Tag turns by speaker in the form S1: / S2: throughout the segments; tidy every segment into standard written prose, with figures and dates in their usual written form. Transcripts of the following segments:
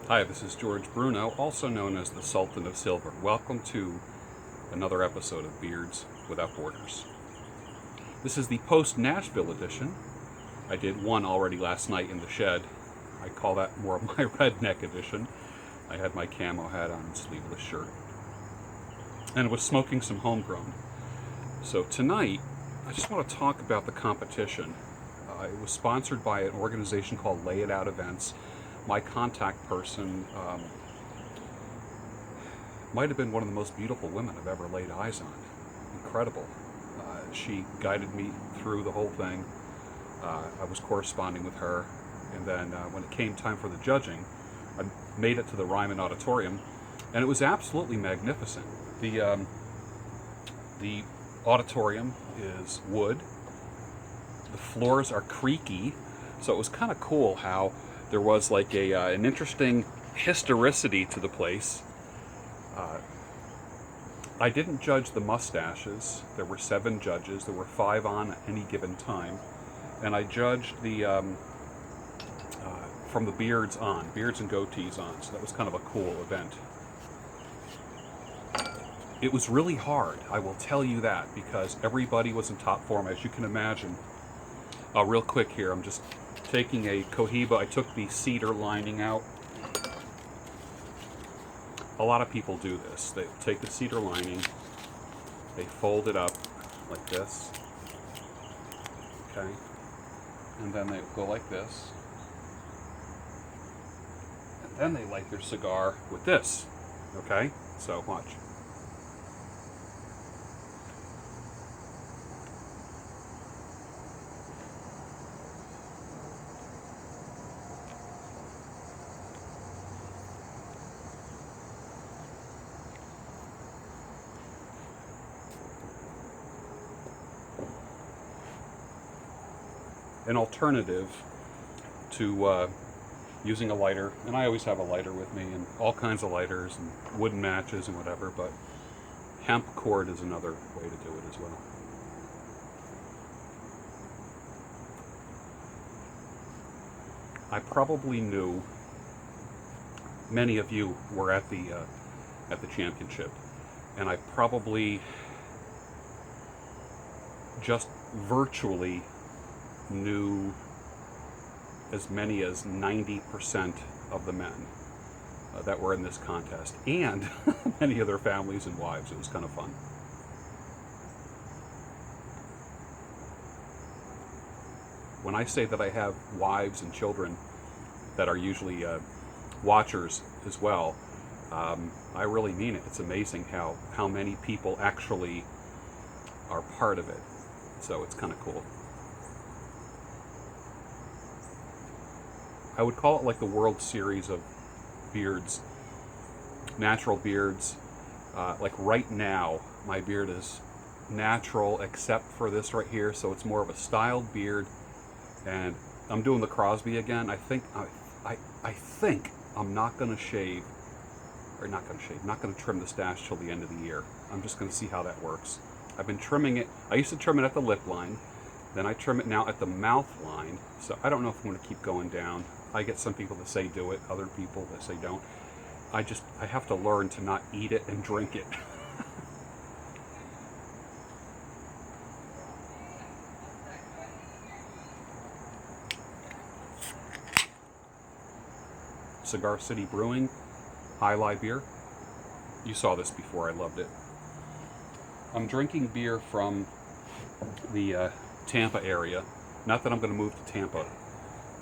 S1: Hi, this is George Bruno, also known as the Sultan of Silver. Welcome to another episode of Beards Without Borders. This is the post-Nashville edition. I did one already last night in the shed. I call that more of my redneck edition. I had my camo hat on, sleeveless shirt, and was smoking some homegrown. So tonight, I just want to talk about the competition. It was sponsored by an organization called Lay It Out Events. My contact person might have been one of the most beautiful women I've ever laid eyes on. Incredible. She guided me through the whole thing. I was corresponding with her, and then when it came time for the judging, I made it to the Ryman Auditorium, and it was absolutely magnificent. The auditorium is wood. The floors are creaky, so it was kind of cool how there was like an interesting historicity to the place. I didn't judge the mustaches. There were 7 judges. There were 5 on at any given time. And I judged the from the beards and goatees on. So that was kind of a cool event. It was really hard, I will tell you that, because everybody was in top form, as you can imagine. Real quick here, I'm just taking a Cohiba. I took the cedar lining out. A lot of people do this. They take the cedar lining, they fold it up like this, okay, and then they go like this, and then they light their cigar with this, okay? So watch. An alternative to using a lighter, and I always have a lighter with me, and all kinds of lighters and wooden matches and whatever, but hemp cord is another way to do it as well. I probably knew many of you were at the championship, and I probably just virtually knew as many as 90% of the men that were in this contest, and many of their families and wives. It was kind of fun. When I say that I have wives and children that are usually watchers as well, I really mean it. It's amazing how many people actually are part of it. So it's kind of cool. I would call it like the World Series of beards, natural beards. Like right now, my beard is natural except for this right here, so it's more of a styled beard. And I'm doing the Crosby again. I think I'm not going to shave, not going to trim the stash till the end of the year. I'm just going to see how that works. I've been trimming it. I used to trim it at the lip line, then I trim it now at the mouth line. So I don't know if I'm going to keep going down. I get some people that say do it, other people that say don't. I have to learn to not eat it and drink it. Cigar City Brewing, High Life beer. You saw this before, I loved it. I'm drinking beer from the Tampa area. Not that I'm going to move to Tampa,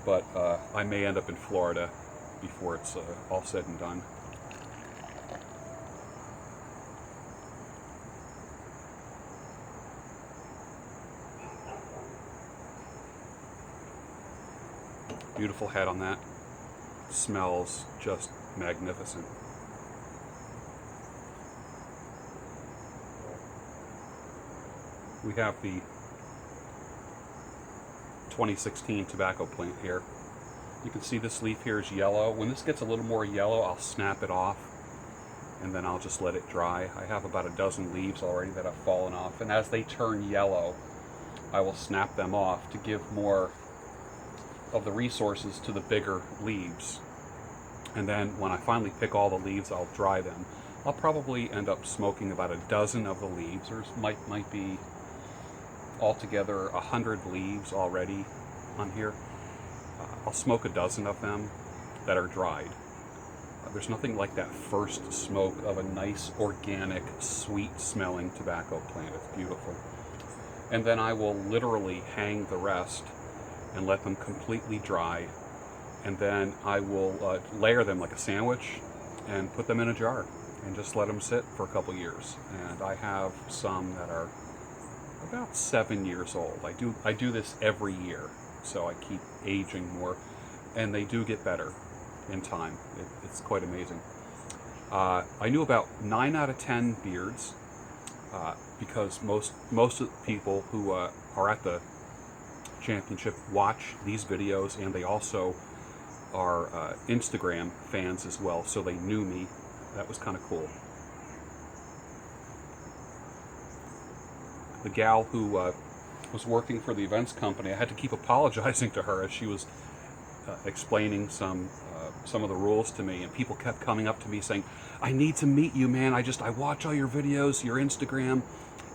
S1: but I may end up in Florida before it's all said and done. Beautiful head on that. Smells just magnificent. We have the 2016 tobacco plant here. You can see this leaf here is yellow. When this gets a little more yellow, I'll snap it off, and then I'll just let it dry. I have about a dozen leaves already that have fallen off, and as they turn yellow, I will snap them off to give more of the resources to the bigger leaves. And then when I finally pick all the leaves, I'll dry them. I'll probably end up smoking about a dozen of the leaves. There might be altogether 100 leaves already on here. I'll smoke a dozen of them that are dried. There's nothing like that first smoke of a nice, organic, sweet-smelling tobacco plant. It's beautiful. And then I will literally hang the rest and let them completely dry. And then I will layer them like a sandwich and put them in a jar and just let them sit for a couple years. And I have some that are about 7 years old. I do this every year, so I keep aging more, and they do get better in time. It's quite amazing. I knew about 9 out of 10 beards because most of the people who are at the championship watch these videos, and they also are Instagram fans as well, so they knew me. That was kind of cool. The gal who was working for the events company, I had to keep apologizing to her as she was explaining some of the rules to me, and people kept coming up to me saying, "I need to meet you, man. I watch all your videos, your Instagram,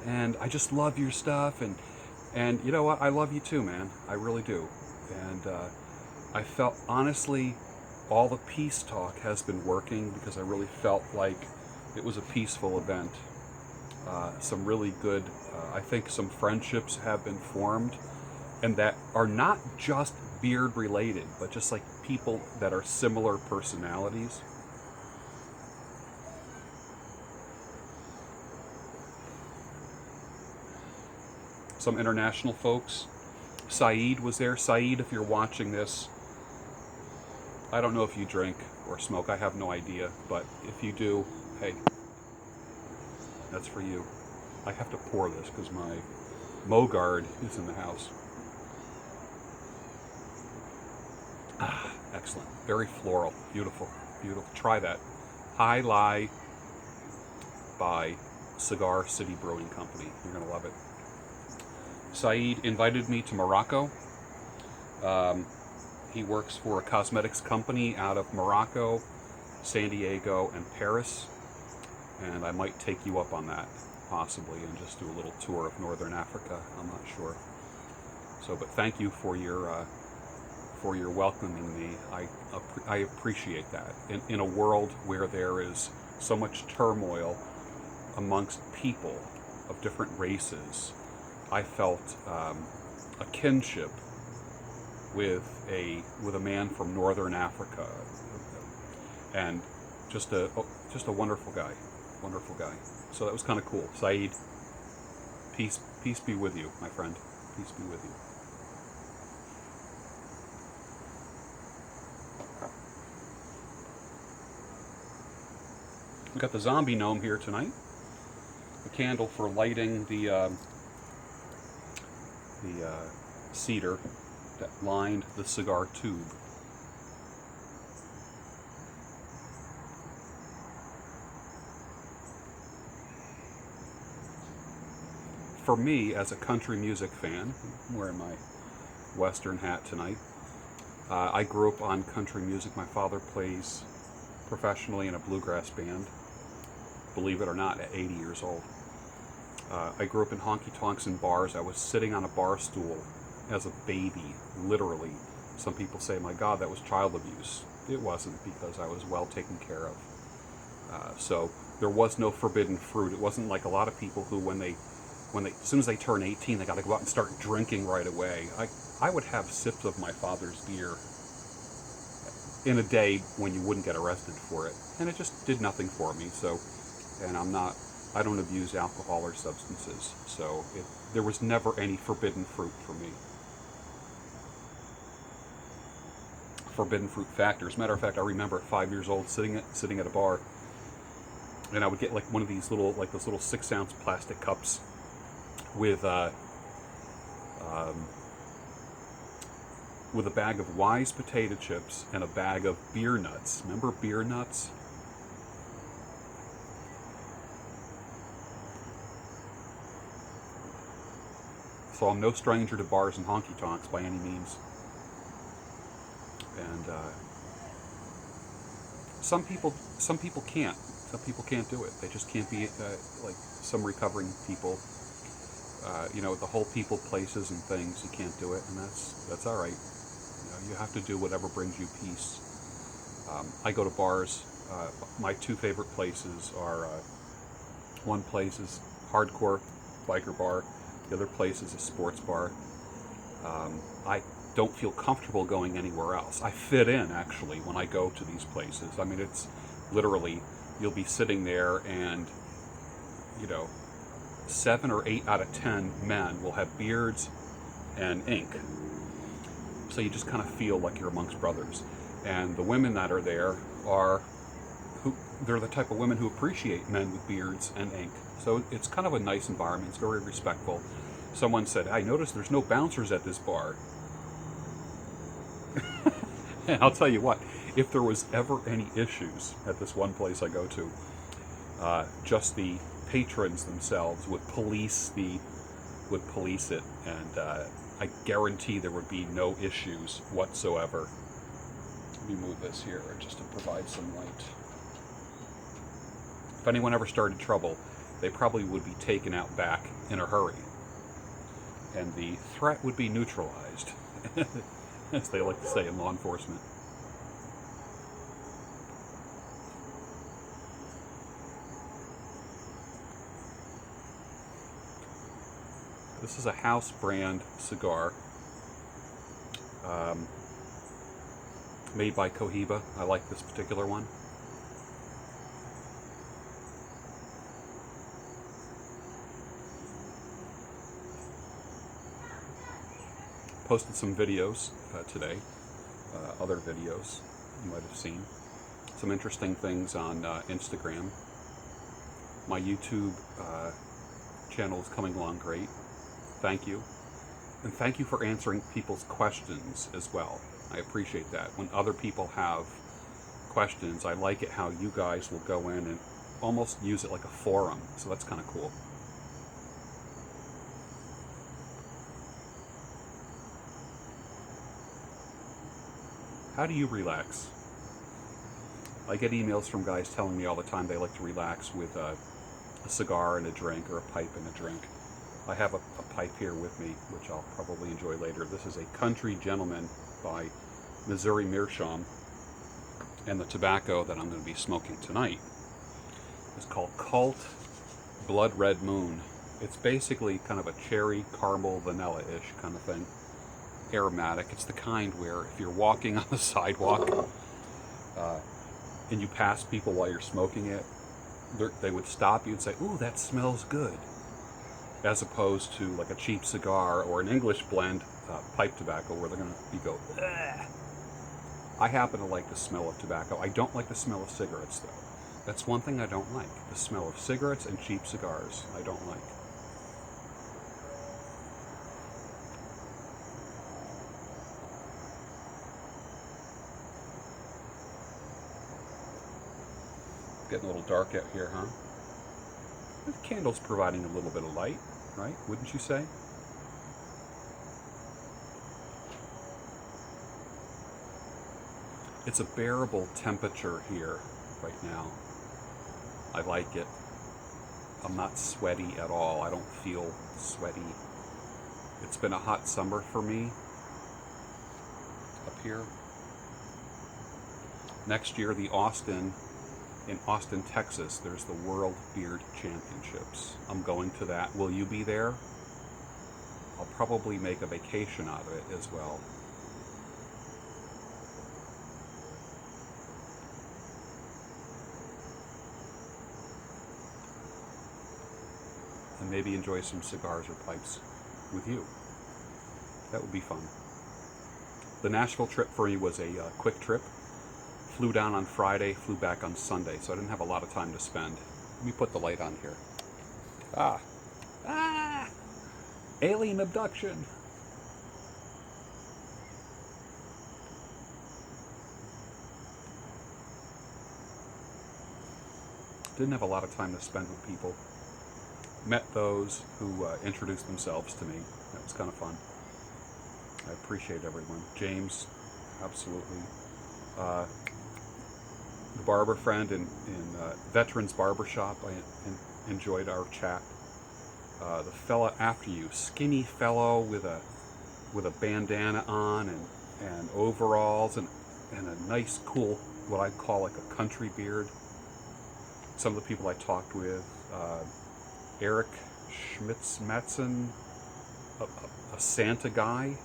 S1: and I just love your stuff, and you know what? I love you too, man. I really do." And I felt, honestly, all the peace talk has been working because I really felt like it was a peaceful event. Some really good, I think some friendships have been formed, and that are not just beard related, but just like people that are similar personalities. Some international folks. Saeed was there. Saeed, if you're watching this, I don't know if you drink or smoke. I have no idea. But if you do, hey, that's for you. I have to pour this because my Mogard is in the house. Ah, excellent. Very floral. Beautiful. Beautiful. Try that. High Lie by Cigar City Brewing Company. You're going to love it. Saeed invited me to Morocco. He works for a cosmetics company out of Morocco, San Diego, and Paris. And I might take you up on that, possibly, and just do a little tour of Northern Africa. I'm not sure. So, but thank you for your welcoming me. I appreciate that. In a world where there is so much turmoil amongst people of different races, I felt a kinship with a man from Northern Africa, and just a wonderful guy. Wonderful guy. So that was kind of cool. Saeed, peace be with you, my friend. Peace be with you. We got the zombie gnome here tonight. The candle for lighting the cedar that lined the cigar tube. For me, as a country music fan, I'm wearing my Western hat tonight, I grew up on country music. My father plays professionally in a bluegrass band, believe it or not, at 80 years old. I grew up in honky-tonks and bars. I was sitting on a bar stool as a baby, literally. Some people say, my God, that was child abuse. It wasn't, because I was well taken care of. So there was no forbidden fruit. It wasn't like a lot of people who, as soon as they turn 18, they got to go out and start drinking right away. I would have sips of my father's beer in a day when you wouldn't get arrested for it, and it just did nothing for me. So, and I don't abuse alcohol or substances, so there was never any forbidden fruit for me. Forbidden fruit factor. As a matter of fact, I remember at 5 years old sitting at a bar, and I would get like one of these little, like those little 6-ounce plastic cups with a bag of Wise potato chips and a bag of beer nuts. Remember beer nuts? So I'm no stranger to bars and honky-tonks by any means. And some people can't. Some people can't do it. They just can't be like some recovering people. The whole people, places, and things. You can't do it, and that's all right. You have to do whatever brings you peace. I go to bars. My two favorite places are one place is hardcore biker bar. The other place is a sports bar. I don't feel comfortable going anywhere else. I fit in, actually, when I go to these places. I mean, it's literally, you'll be sitting there and, 7 or 8 out of 10 men will have beards and ink. So you just kind of feel like you're amongst brothers. And the women that are there they're the type of women who appreciate men with beards and ink. So it's kind of a nice environment. It's very respectful. Someone said, I noticed there's no bouncers at this bar. And I'll tell you what, if there was ever any issues at this one place I go to, just the patrons themselves would police it, and I guarantee there would be no issues whatsoever. Let me move this here just to provide some light. If anyone ever started trouble, they probably would be taken out back in a hurry, and the threat would be neutralized, as they like to say in law enforcement. This is a house brand cigar, made by Cohiba. I like this particular one. Posted some videos today, other videos you might have seen. Some interesting things on Instagram. My YouTube channel is coming along great. Thank you. And thank you for answering people's questions as well. I appreciate that. When other people have questions, I like it how you guys will go in and almost use it like a forum. So that's kind of cool. How do you relax? I get emails from guys telling me all the time they like to relax with a cigar and a drink, or a pipe and a drink. I have a pipe here with me, which I'll probably enjoy later. This is a Country Gentleman by Missouri Meerschaum, and the tobacco that I'm going to be smoking tonight is called Cult Blood Red Moon. It's basically kind of a cherry, caramel, vanilla-ish kind of thing. Aromatic. It's the kind where if you're walking on the sidewalk and you pass people while you're smoking it, they would stop you and say, "Ooh, that smells good," as opposed to like a cheap cigar or an English blend pipe tobacco where they're going to go, "Ugh." I happen to like the smell of tobacco. I don't like the smell of cigarettes, though. That's one thing I don't like. The smell of cigarettes and cheap cigars I don't like. Getting a little dark out here, huh? The candle's providing a little bit of light, right? Wouldn't you say? It's a bearable temperature here right now. I like it. I'm not sweaty at all. I don't feel sweaty. It's been a hot summer for me up here. Next year, in Austin, Texas, there's the World Beard Championships. I'm going to that. Will you be there? I'll probably make a vacation out of it as well. And maybe enjoy some cigars or pipes with you. That would be fun. The Nashville trip for me was a quick trip. Flew down on Friday, flew back on Sunday, so I didn't have a lot of time to spend. Let me put the light on here. Alien abduction! Didn't have a lot of time to spend with people. Met those who introduced themselves to me. That was kind of fun. I appreciate everyone. James, absolutely. the barber friend in Veterans Barbershop. I enjoyed our chat. The fella after you, skinny fellow with a bandana on and overalls and a nice, cool, what I'd call like a country beard. Some of the people I talked with, Eric Schmitz-Matzen, a Santa guy,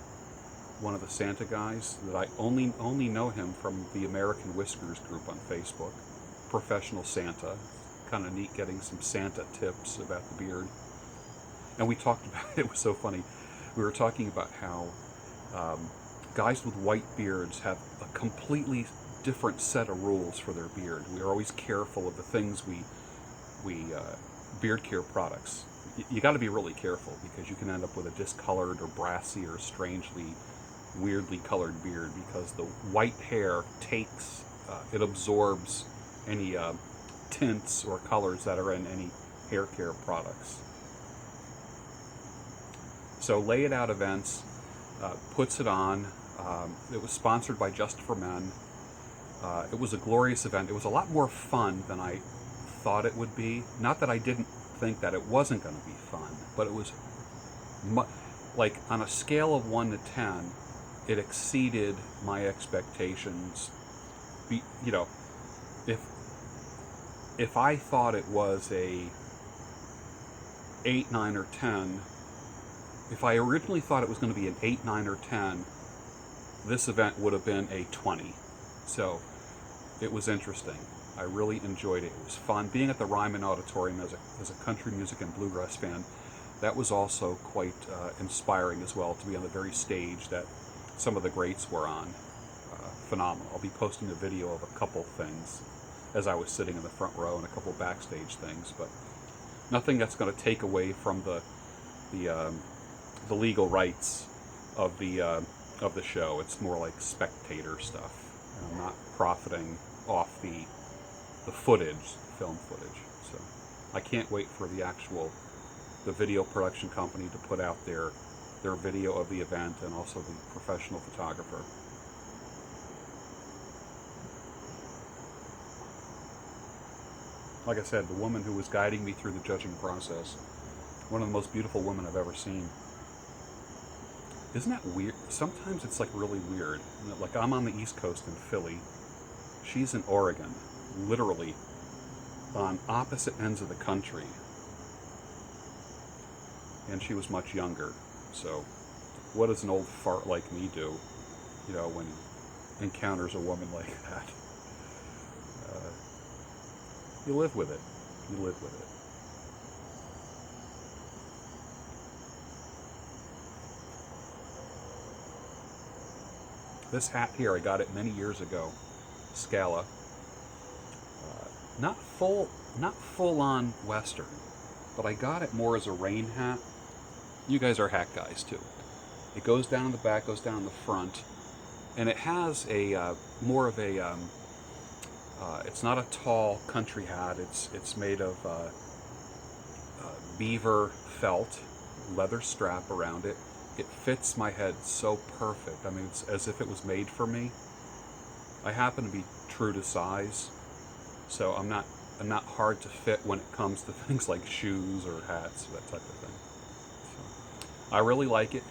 S1: one of the Santa guys that I only know him from the American Whiskers group on Facebook. Professional Santa. Kind of neat getting some Santa tips about the beard. And we talked about it. It was so funny. We were talking about how guys with white beards have a completely different set of rules for their beard. We are always careful of the things we beard care products. You got to be really careful because you can end up with a discolored or brassy or strangely weirdly colored beard because the white hair takes, it absorbs any tints or colors that are in any hair care products. So Lay It Out Events puts it on. It was sponsored by Just for Men. It was a glorious event. It was a lot more fun than I thought it would be. Not that I didn't think that it wasn't going to be fun, but it was like on a scale of 1 to 10, it exceeded my expectations. You know, if I thought it was a 8, 9, or 10, if I originally thought it was going to be an 8, 9, or 10, this event would have been a 20. So it was interesting. I really enjoyed it. It was fun. Being at the Ryman Auditorium as a country music and bluegrass fan, that was also quite inspiring as well, to be on the very stage that some of the greats were on. Phenomenal. I'll be posting a video of a couple things as I was sitting in the front row and a couple backstage things, but nothing that's going to take away from the legal rights of the show. It's more like spectator stuff. And I'm not profiting off the footage, film footage. So I can't wait for the video production company to put out their video of the event, and also the professional photographer. Like I said, the woman who was guiding me through the judging process, one of the most beautiful women I've ever seen. Isn't that weird? Sometimes it's like really weird. Like I'm on the East Coast in Philly. She's in Oregon, literally on opposite ends of the country. And she was much younger. So what does an old fart like me do, you know, when he encounters a woman like that? You live with it. You live with it. This hat here, I got it many years ago, Scala. Not full on Western, but I got it more as a rain hat. You guys are hat guys too. It goes down the back, goes down the front, and it has a more of a. It's not a tall country hat. It's made of beaver felt, leather strap around it. It fits my head so perfect. I mean, it's as if it was made for me. I happen to be true to size, so I'm not hard to fit when it comes to things like shoes or hats, that type of thing. So, I really like it.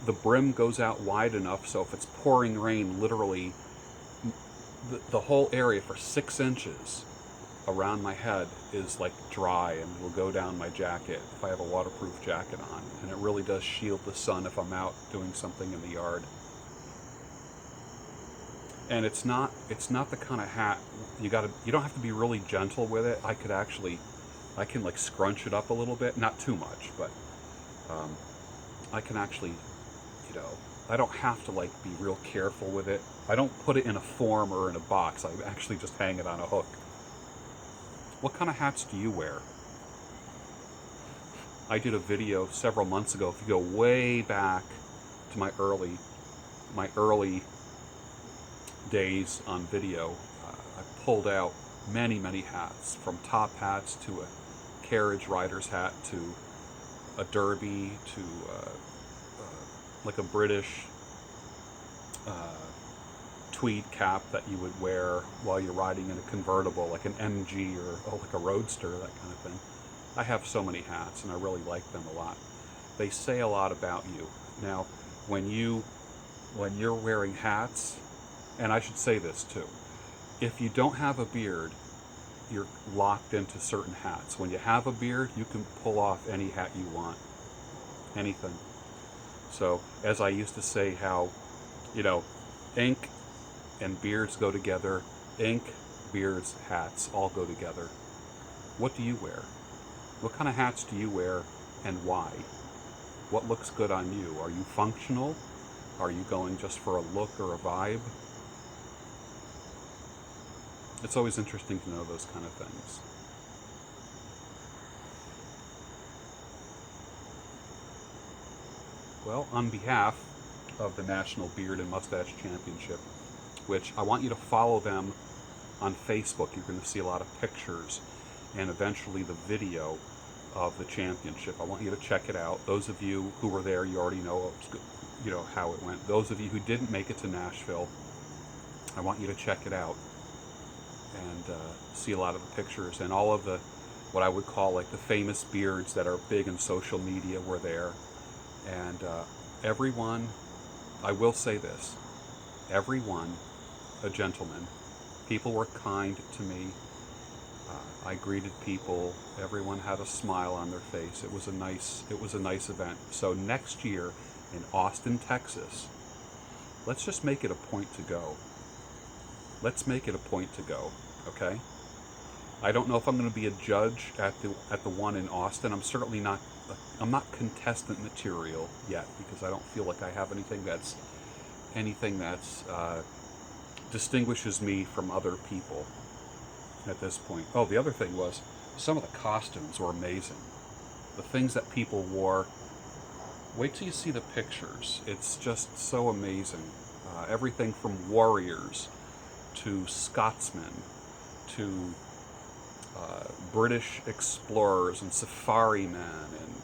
S1: The brim goes out wide enough so if it's pouring rain, literally the whole area for 6 inches around my head is like dry, and it'll go down my jacket if I have a waterproof jacket on, and it really does shield the sun if I'm out doing something in the yard. And it's not the kind of hat you don't have to be really gentle with it. I can like scrunch it up a little bit, not too much, but I can actually, you know, I don't have to like be real careful with it. I don't put it in a form or in a box. I actually just hang it on a hook. What kind of hats do you wear? I did a video several months ago. If you go way back to my early days on video, I pulled out many hats, from top hats to a carriage rider's hat to a derby to like a British tweed cap that you would wear while you're riding in a convertible, like an MG or like a Roadster, that kind of thing. I have so many hats, and I really like them a lot. They say a lot about you. Now, when you're wearing hats, and I should say this too, if you don't have a beard, you're locked into certain hats. When you have a beard, you can pull off any hat you want, anything. So, as I used to say, how, ink and beards go together. Ink, beards, hats all go together. What do you wear? What kind of hats do you wear, and why? What looks good on you? Are you functional? Are you going just for a look or a vibe? It's always interesting to know those kind of things. Well, on behalf of the National Beard and Mustache Championship, which I want you to follow them on Facebook. You're going to see a lot of pictures and eventually the video of the championship. I want you to check it out. Those of you who were there, you already know how it went. Those of you who didn't make it to Nashville, I want you to check it out and see a lot of the pictures, and all of the, what I would call like the famous beards that are big in social media were there. And everyone, I will say this, everyone a gentleman. People were kind to me. I greeted people. Everyone had a smile on their face. It was a nice event. So next year in Austin, Texas, let's just make it a point to go. Let's make it a point to go, okay? I don't know if I'm going to be a judge at the one in Austin. I'm not contestant material yet, because I don't feel like I have anything that's distinguishes me from other people at this point. Oh, the other thing was, some of the costumes were amazing. The things that people wore, wait till you see the pictures. It's just so amazing. Everything from warriors to Scotsmen to British explorers and safari men and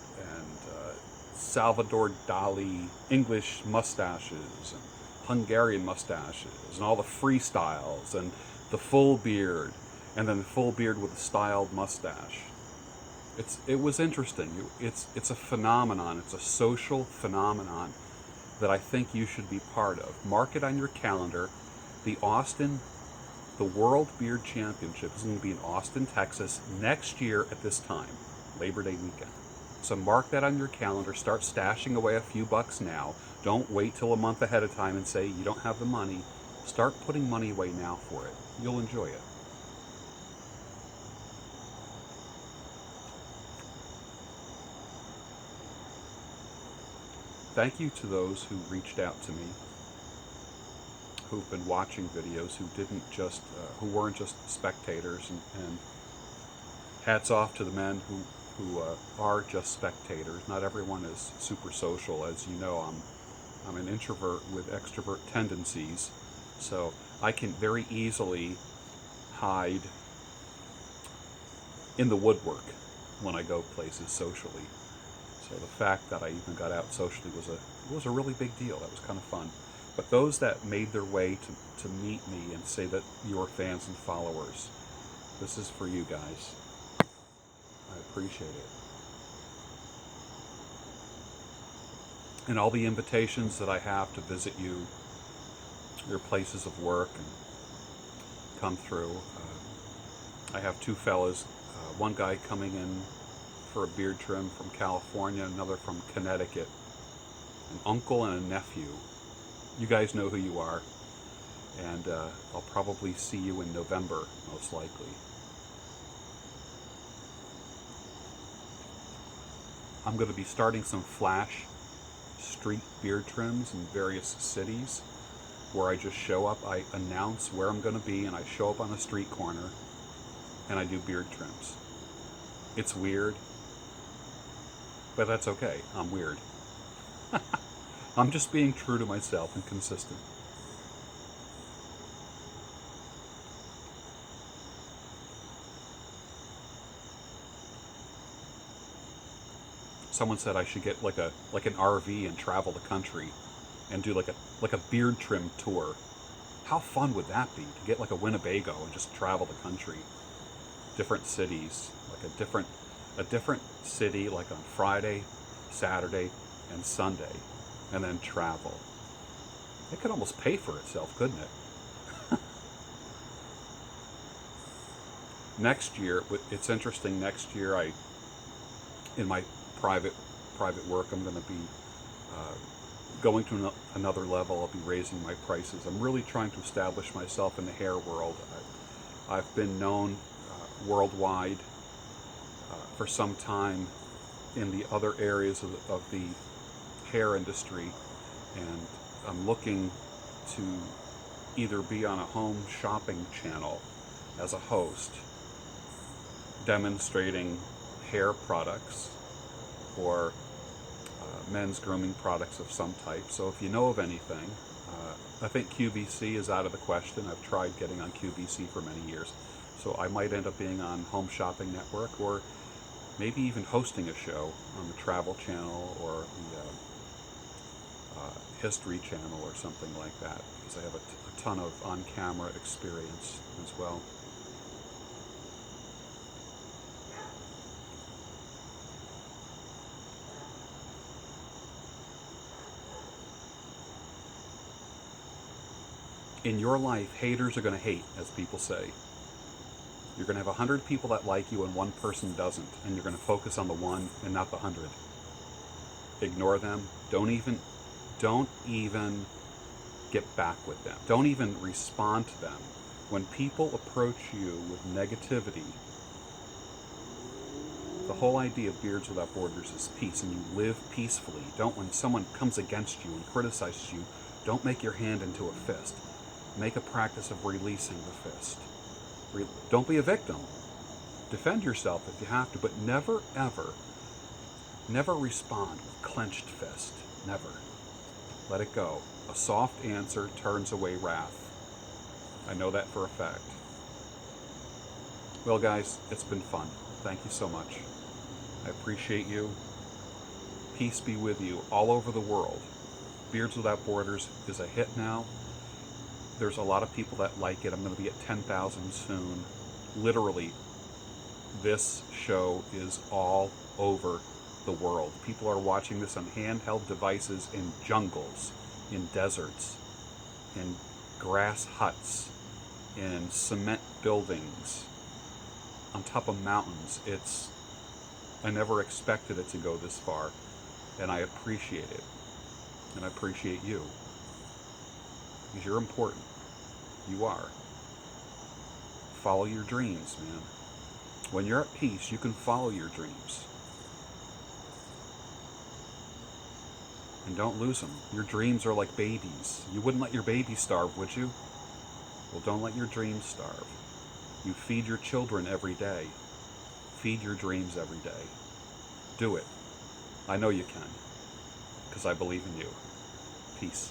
S1: Salvador Dali English mustaches and Hungarian mustaches and all the freestyles and the full beard, and then the full beard with a styled mustache. It was interesting. It's a phenomenon. It's a social phenomenon that I think you should be part of. Mark it on your calendar. The World Beard Championship is going to be in Austin, Texas next year at this time, Labor Day weekend. So mark that on your calendar. Start stashing away a few bucks now. Don't wait till a month ahead of time and say you don't have the money. Start putting money away now for it. You'll enjoy it. Thank you to those who reached out to me, who've been watching videos, who weren't just spectators, and hats off to the men who are just spectators. Not everyone is super social. As you know, I'm an introvert with extrovert tendencies, so I can very easily hide in the woodwork when I go places socially. So the fact that I even got out socially was a really big deal. That was kind of fun. But those that made their way to meet me and say that you're fans and followers, this is for you guys. I appreciate it. And all the invitations that I have to visit you, your places of work, and come through. I have two fellas, one guy coming in for a beard trim from California, another from Connecticut, an uncle and a nephew. You guys know who you are, and I'll probably see you in November, most likely. I'm going to be starting some flash street beard trims in various cities, where I just show up, I announce where I'm going to be, and I show up on a street corner, and I do beard trims. It's weird, but that's okay. I'm weird. I'm just being true to myself and consistent. Someone said I should get like an RV and travel the country and do like a beard trim tour. How fun would that be to get like a Winnebago and just travel the country, different cities, like a different city, like on Friday, Saturday, and Sunday, and then travel. It could almost pay for itself, couldn't it? Next year, it's interesting. Next year, in my private work, I'm going to be going to another level. I'll be raising my prices. I'm really trying to establish myself in the hair world. I've been known worldwide for some time in the other areas of the hair industry, and I'm looking to either be on a home shopping channel as a host, demonstrating hair products or men's grooming products of some type. So if you know of anything, I think QVC is out of the question. I've tried getting on QVC for many years. So I might end up being on Home Shopping Network, or maybe even hosting a show on the Travel Channel or the History Channel or something like that, because I have a ton of on-camera experience as well. In your life, haters are going to hate, as people say. You're going to have 100 people that like you and one person doesn't, and you're going to focus on the one and not the 100. Ignore them. Don't even get back with them. Don't even respond to them. When people approach you with negativity, the whole idea of Beards Without Borders is peace, and you live peacefully. When someone comes against you and criticizes you, don't make your hand into a fist. Make a practice of releasing the fist. Don't be a victim. Defend yourself if you have to, but never, ever, never respond with clenched fist. Never. Let it go. A soft answer turns away wrath. I know that for a fact. Well, guys, it's been fun. Thank you so much. I appreciate you. Peace be with you all over the world. Beards Without Borders is a hit now. There's a lot of people that like it. I'm going to be at 10,000 soon. Literally, this show is all over the world. People are watching this on handheld devices in jungles, in deserts, in grass huts, in cement buildings, on top of mountains. I never expected it to go this far, and I appreciate it. And I appreciate you. Because you're important. You are. Follow your dreams, man. When you're at peace, you can follow your dreams. And don't lose them. Your dreams are like babies. You wouldn't let your baby starve, would you? Well, don't let your dreams starve. You feed your children every day. Feed your dreams every day. Do it. I know you can. Because I believe in you. Peace.